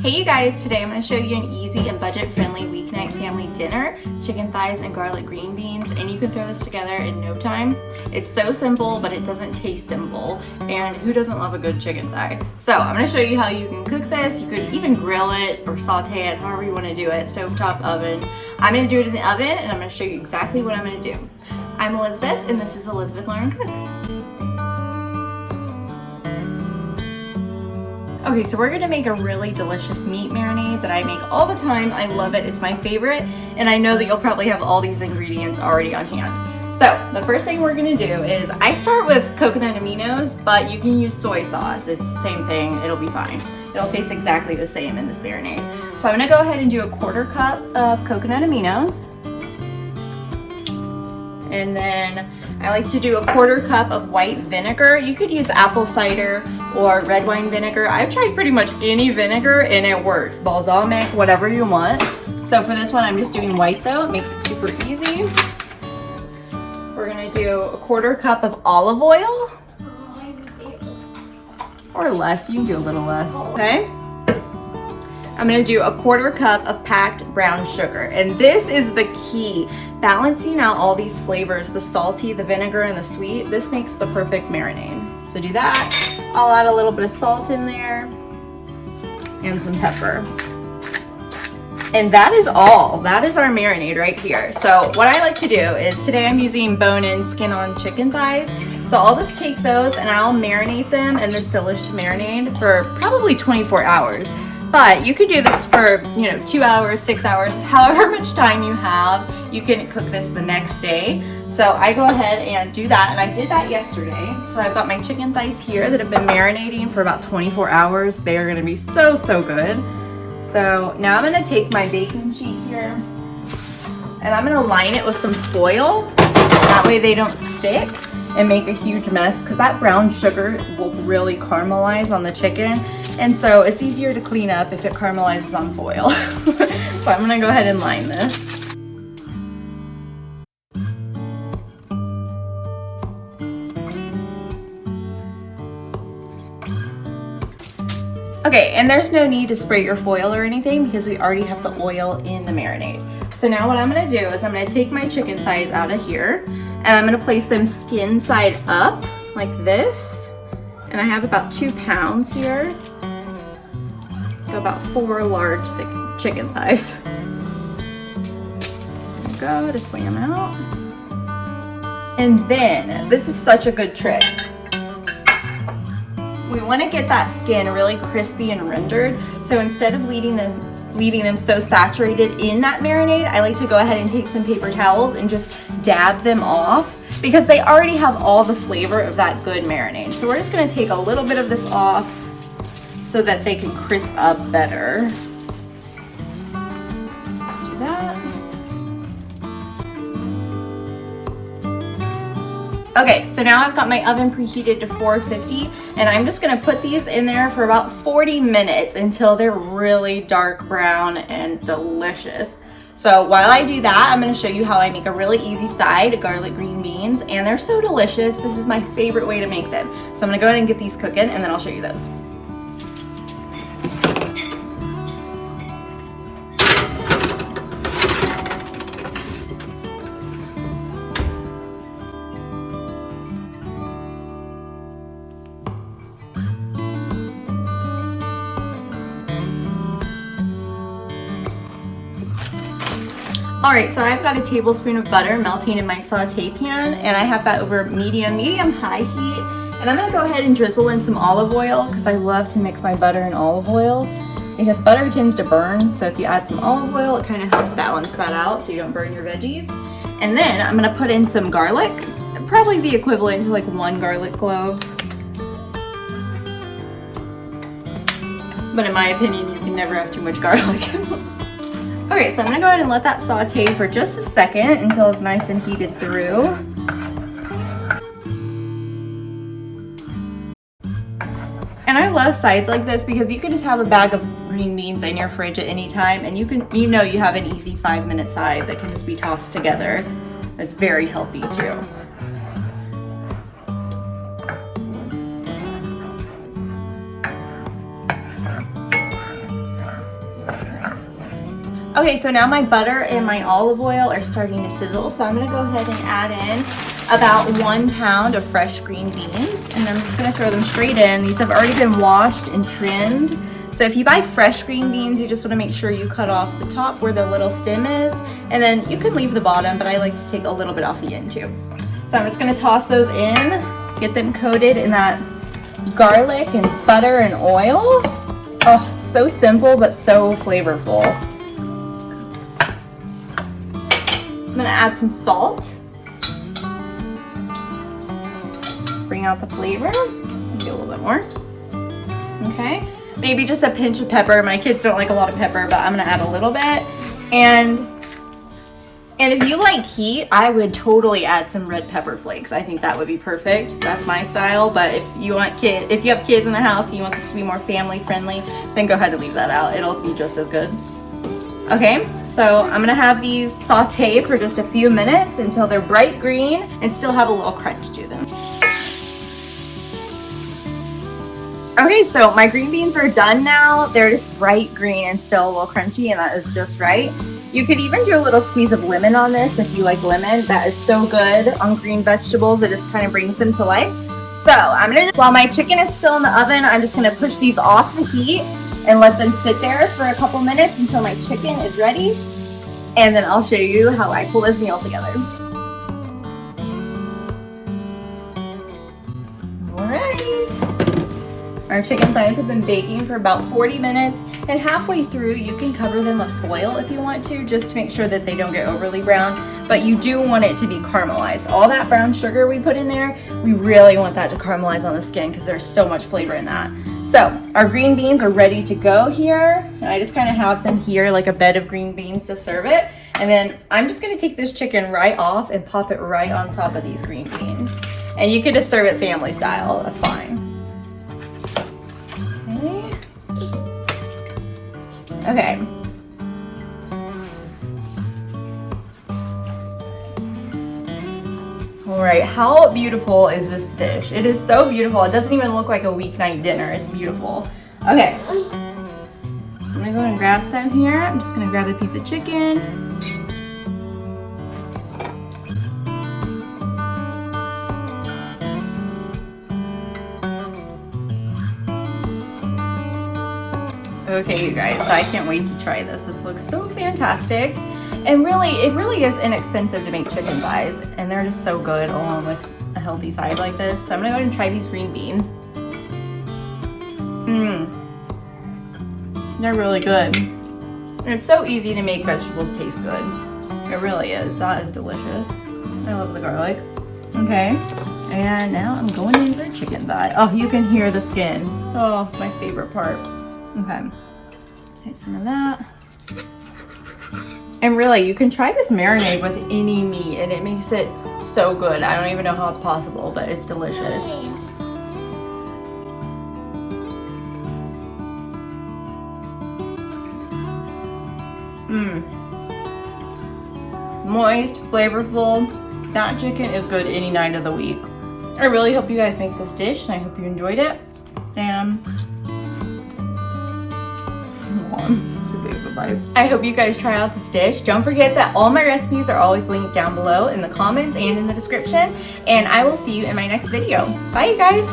Hey you guys, today I'm going to show you an easy and budget-friendly weeknight family dinner, chicken thighs and garlic green beans, and you can throw this together in no time. It's so simple, but it doesn't taste simple, and who doesn't love a good chicken thigh? So I'm going to show you how you can cook this. You could even grill it or saute it, however you want to do it, stovetop oven. I'm going to do it in the oven, and I'm going to show you exactly what I'm going to do. I'm Elizabeth, and this is Elizabeth Lauren Cooks. Okay, so we're gonna make a really delicious meat marinade that I make all the time. I love it, it's my favorite, and I know that you'll probably have all these ingredients already on hand. So, the first thing we're gonna do is, I start with coconut aminos, but you can use soy sauce. It's the same thing, it'll be fine. It'll taste exactly the same in this marinade. So I'm gonna go ahead and do a 1/4 cup of coconut aminos. And then I like to do a 1/4 cup of white vinegar. You could use apple cider or red wine vinegar. I've tried pretty much any vinegar and it works. Balsamic, whatever you want. So for this one, I'm just doing white though. It makes it super easy. We're gonna do a 1/4 cup of olive oil. Or less, you can do a little less, okay? I'm gonna do a 1/4 cup of packed brown sugar. And this is the key. Balancing out all these flavors, the salty, the vinegar, and the sweet, this makes the perfect marinade. So do that. I'll add a little bit of salt in there and some pepper. And that is all. That is our marinade right here. So what I like to do is, today I'm using bone-in, skin-on chicken thighs. So I'll just take those and I'll marinate them in this delicious marinade for probably 24 hours. But you could do this for, 2 hours, 6 hours, however much time you have. You can cook this the next day. So I go ahead and do that, and I did that yesterday. So I've got my chicken thighs here that have been marinating for about 24 hours. They are gonna be so, so good. So now I'm gonna take my baking sheet here, and I'm gonna line it with some foil. That way they don't stick and make a huge mess, because that brown sugar will really caramelize on the chicken. And so it's easier to clean up if it caramelizes on foil. So I'm gonna go ahead and line this. Okay, and there's no need to spray your foil or anything because we already have the oil in the marinade. So now what I'm gonna do is I'm gonna take my chicken thighs out of here and I'm gonna place them skin side up like this. And I have about 2 pounds here. So about 4 large thick chicken thighs. There we go, to slam out. And then, this is such a good trick. We want to get that skin really crispy and rendered. So instead of leaving them so saturated in that marinade, I like to go ahead and take some paper towels and just dab them off, because they already have all the flavor of that good marinade. So we're just going to take a little bit of this off so that they can crisp up better. Do that. Okay, so now I've got my oven preheated to 450, and I'm just gonna put these in there for about 40 minutes until they're really dark brown and delicious. So while I do that, I'm gonna show you how I make a really easy side, garlic green beans, and they're so delicious. This is my favorite way to make them. So I'm gonna go ahead and get these cooking, and then I'll show you those. Alright, so I've got a tablespoon of butter melting in my saute pan, and I have that over medium-high heat. And I'm going to go ahead and drizzle in some olive oil, because I love to mix my butter and olive oil, because butter tends to burn. So if you add some olive oil, it kind of helps balance that out so you don't burn your veggies. And then I'm going to put in some garlic, probably the equivalent to like 1 garlic clove. But in my opinion, you can never have too much garlic. Okay, so I'm gonna go ahead and let that saute for just a second until it's nice and heated through. And I love sides like this because you can just have a bag of green beans in your fridge at any time, and you have an easy 5-minute side that can just be tossed together. It's very healthy too. Okay, so now my butter and my olive oil are starting to sizzle, so I'm gonna go ahead and add in about 1 pound of fresh green beans, and I'm just gonna throw them straight in. These have already been washed and trimmed. So if you buy fresh green beans, you just wanna make sure you cut off the top where the little stem is, and then you can leave the bottom, but I like to take a little bit off the end too. So I'm just gonna toss those in, get them coated in that garlic and butter and oil. Oh, it's so simple, but so flavorful. I'm gonna add some salt. Bring out the flavor. Maybe a little bit more. Okay. Maybe just a pinch of pepper. My kids don't like a lot of pepper, but I'm gonna add a little bit. And if you like heat, I would totally add some red pepper flakes. I think that would be perfect. That's my style. But if you have kids in the house and you want this to be more family friendly, then go ahead and leave that out. It'll be just as good. Okay, so I'm gonna have these saute for just a few minutes until they're bright green and still have a little crunch to them. Okay, so my green beans are done now. They're just bright green and still a little crunchy, and that is just right. You could even do a little squeeze of lemon on this if you like lemon. That is so good on green vegetables. It just kind of brings them to life. So while my chicken is still in the oven, I'm just gonna push these off the heat and let them sit there for a couple minutes until my chicken is ready. And then I'll show you how I pull this meal together. All right. Our chicken thighs have been baking for about 40 minutes, and halfway through you can cover them with foil if you want to, just to make sure that they don't get overly brown, but you do want it to be caramelized. All that brown sugar we put in there, we really want that to caramelize on the skin because there's so much flavor in that. So our green beans are ready to go here, and I just kind of have them here like a bed of green beans to serve it. And then I'm just gonna take this chicken right off and pop it right on top of these green beans. And you can just serve it family style, that's fine. Okay. All right, how beautiful is this dish? It is so beautiful. It doesn't even look like a weeknight dinner. It's beautiful. Okay. So I'm gonna go and grab some here. I'm just gonna grab a piece of chicken. Okay, you guys, so I can't wait to try this. This looks so fantastic. And really, it really is inexpensive to make chicken thighs, and they're just so good along with a healthy side like this. So I'm gonna go ahead and try these green beans. They're really good. And it's so easy to make vegetables taste good. It really is. That is delicious. I love the garlic. Okay, and now I'm going into the chicken thigh. Oh, you can hear the skin. Oh, my favorite part. Okay, take some of that. And really, you can try this marinade with any meat, and it makes it so good. I don't even know how it's possible, but it's delicious. Moist, flavorful. That chicken is good any night of the week. I really hope you guys make this dish, and I hope you enjoyed it. And I hope you guys try out this dish. Don't forget that all my recipes are always linked down below in the comments and in the description. And I will see you in my next video. Bye, you guys.